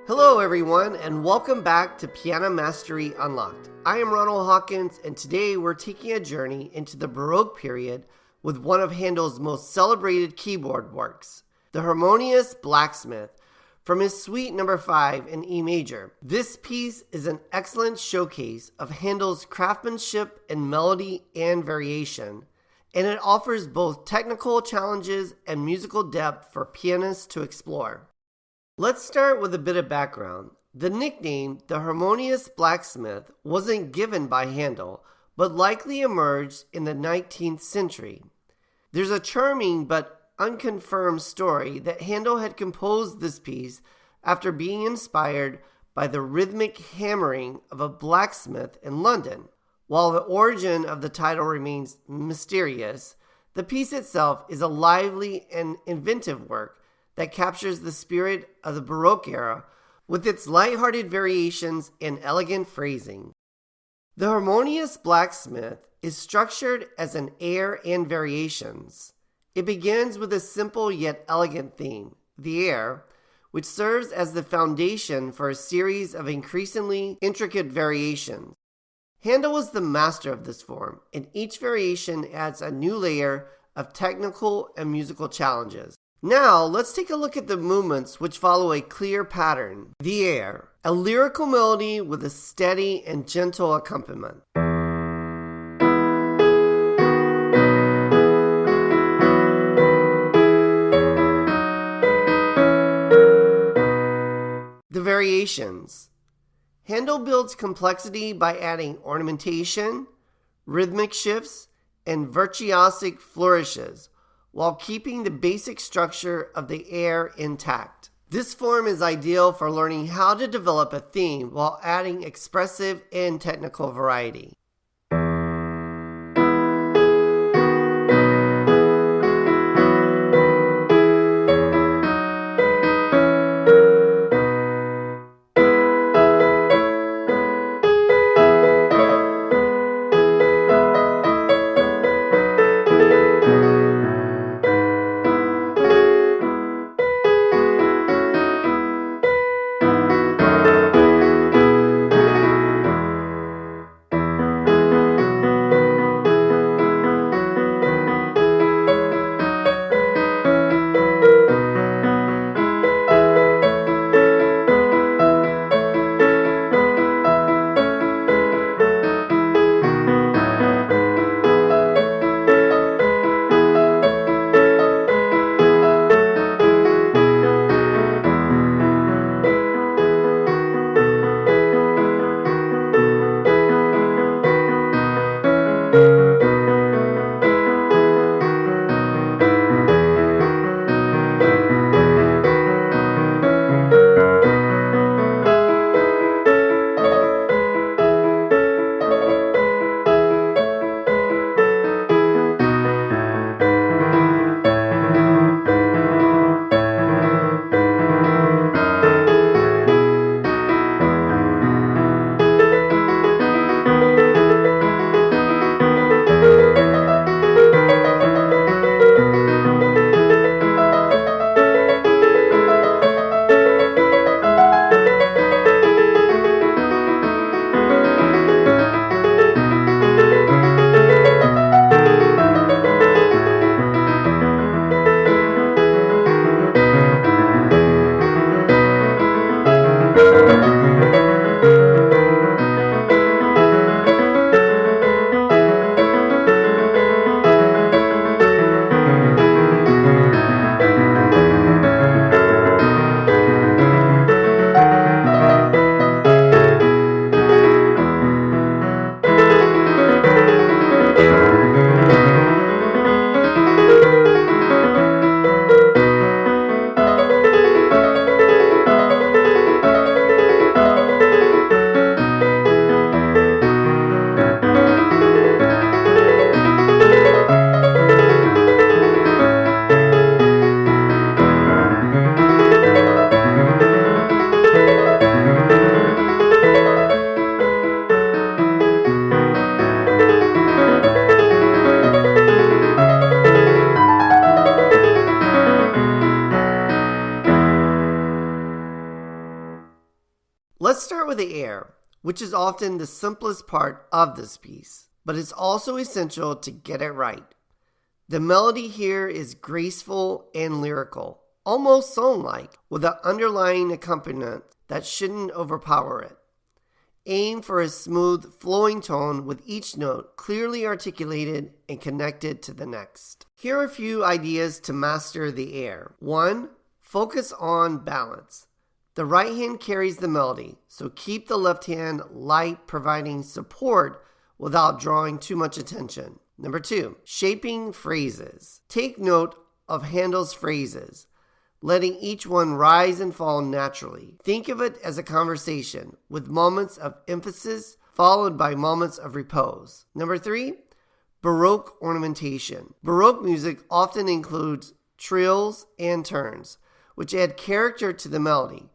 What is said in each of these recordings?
Hello everyone, and welcome back to Piano Mastery Unlocked. I am Ronald Hawkins, and today we're taking a journey into the Baroque period with one of Handel's most celebrated keyboard works, the Harmonious Blacksmith, from his Suite No. 5 in E major. This piece is an excellent showcase of Handel's craftsmanship in melody and variation, and it offers both technical challenges and musical depth for pianists to explore. Let's start with a bit of background. The nickname, the Harmonious Blacksmith, wasn't given by Handel, but likely emerged in the 19th century. There's a charming but unconfirmed story that Handel had composed this piece after being inspired by the rhythmic hammering of a blacksmith in London. While the origin of the title remains mysterious, the piece itself is a lively and inventive work that captures the spirit of the Baroque era with its light-hearted variations and elegant phrasing. The Harmonious Blacksmith is structured as an air and variations. It begins with a simple yet elegant theme, the air, which serves as the foundation for a series of increasingly intricate variations. Handel was the master of this form, and each variation adds a new layer of technical and musical challenges. Now, let's take a look at the movements which follow a clear pattern. The air, a lyrical melody with a steady and gentle accompaniment. The variations. Handel builds complexity by adding ornamentation, rhythmic shifts, and virtuosic flourishes, while keeping the basic structure of the air intact. This form is ideal for learning how to develop a theme while adding expressive and technical variety. Let's start with the air, which is often the simplest part of this piece, but it's also essential to get it right. The melody here is graceful and lyrical, almost song-like, with an underlying accompaniment that shouldn't overpower it. Aim for a smooth, flowing tone with each note clearly articulated and connected to the next. Here are a few ideas to master the air. 1. Focus on balance. The right hand carries the melody, so keep the left hand light, providing support without drawing too much attention. Number 2, shaping phrases. Take note of Handel's phrases, letting each one rise and fall naturally. Think of it as a conversation with moments of emphasis followed by moments of repose. Number 3, Baroque ornamentation. Baroque music often includes trills and turns, which add character to the melody.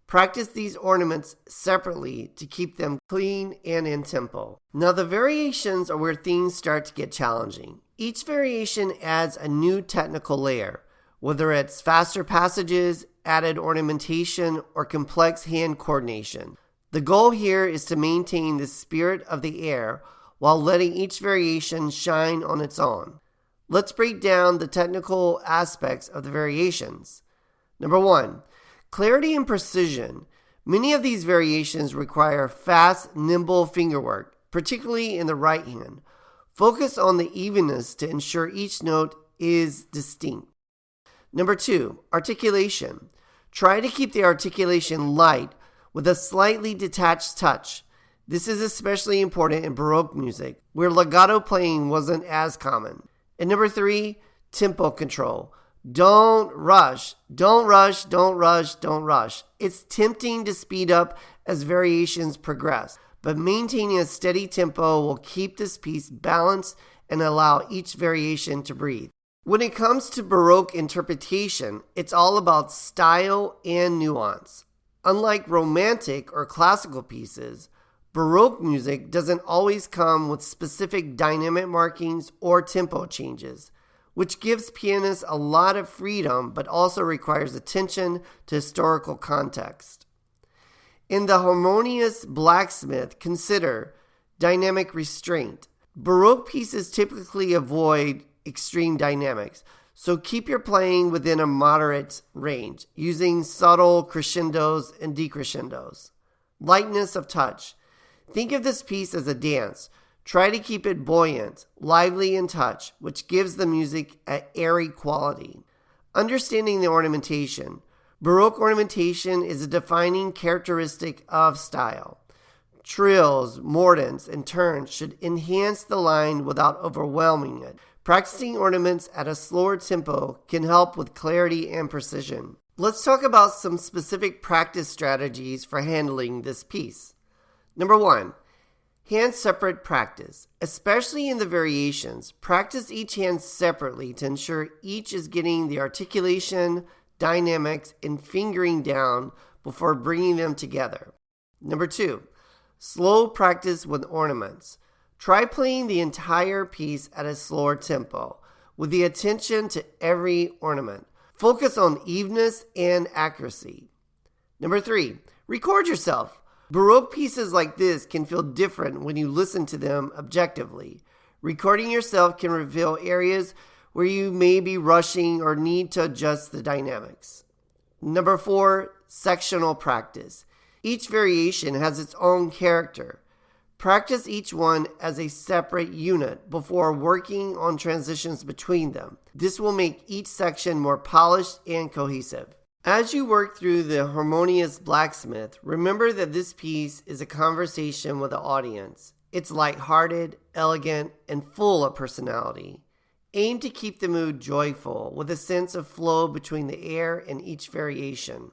Practice these ornaments separately to keep them clean and in tempo. Now the variations are where things start to get challenging. Each variation adds a new technical layer, whether it's faster passages, added ornamentation, or complex hand coordination. The goal here is to maintain the spirit of the air while letting each variation shine on its own. Let's break down the technical aspects of the variations. Number 1, clarity and precision. Many of these variations require fast, nimble fingerwork, particularly in the right hand. Focus on the evenness to ensure each note is distinct. Number 2, articulation. Try to keep the articulation light with a slightly detached touch. This is especially important in Baroque music, where legato playing wasn't as common. And number 3, tempo control. Don't rush. Don't rush, don't rush, don't rush. It's tempting to speed up as variations progress, but maintaining a steady tempo will keep this piece balanced and allow each variation to breathe. When it comes to Baroque interpretation, it's all about style and nuance. Unlike romantic or classical pieces, Baroque music doesn't always come with specific dynamic markings or tempo changes, which gives pianists a lot of freedom but also requires attention to historical context. In the Harmonious Blacksmith, consider dynamic restraint. Baroque pieces typically avoid extreme dynamics, so keep your playing within a moderate range, using subtle crescendos and decrescendos. Lightness of touch. Think of this piece as a dance. Try to keep it buoyant, lively in touch, which gives the music an airy quality. Understanding the ornamentation. Baroque ornamentation is a defining characteristic of style. Trills, mordents, and turns should enhance the line without overwhelming it. Practicing ornaments at a slower tempo can help with clarity and precision. Let's talk about some specific practice strategies for handling this piece. Number 1, hand-separate practice. Especially in the variations, practice each hand separately to ensure each is getting the articulation, dynamics, and fingering down before bringing them together. Number 2, slow practice with ornaments. Try playing the entire piece at a slower tempo, with the attention to every ornament. Focus on evenness and accuracy. Number 3, record yourself. Baroque pieces like this can feel different when you listen to them objectively. Recording yourself can reveal areas where you may be rushing or need to adjust the dynamics. Number 4, sectional practice. Each variation has its own character. Practice each one as a separate unit before working on transitions between them. This will make each section more polished and cohesive. As you work through the Harmonious Blacksmith, remember that this piece is a conversation with the audience. It's lighthearted, elegant, and full of personality. Aim to keep the mood joyful with a sense of flow between the air and each variation.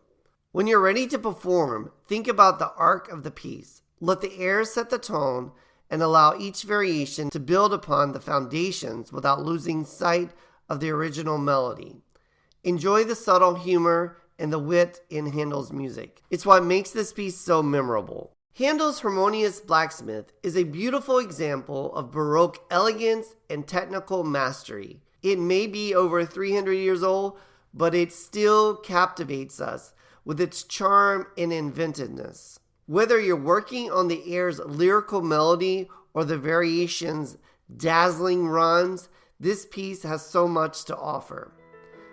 When you're ready to perform, think about the arc of the piece. Let the air set the tone and allow each variation to build upon the foundations without losing sight of the original melody. Enjoy the subtle humor and the wit in Handel's music. It's what makes this piece so memorable. Handel's Harmonious Blacksmith is a beautiful example of Baroque elegance and technical mastery. It may be over 300 years old, but it still captivates us with its charm and inventiveness. Whether you're working on the air's lyrical melody or the variations' dazzling runs, this piece has so much to offer.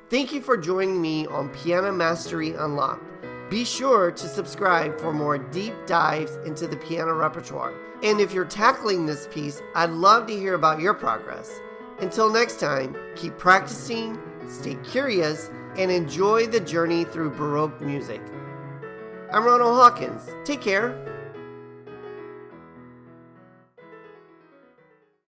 Thank you for joining me on Piano Mastery Unlocked. Be sure to subscribe for more deep dives into the piano repertoire. And if you're tackling this piece, I'd love to hear about your progress. Until next time, keep practicing, stay curious, and enjoy the journey through Baroque music. I'm Ronald Hawkins. Take care.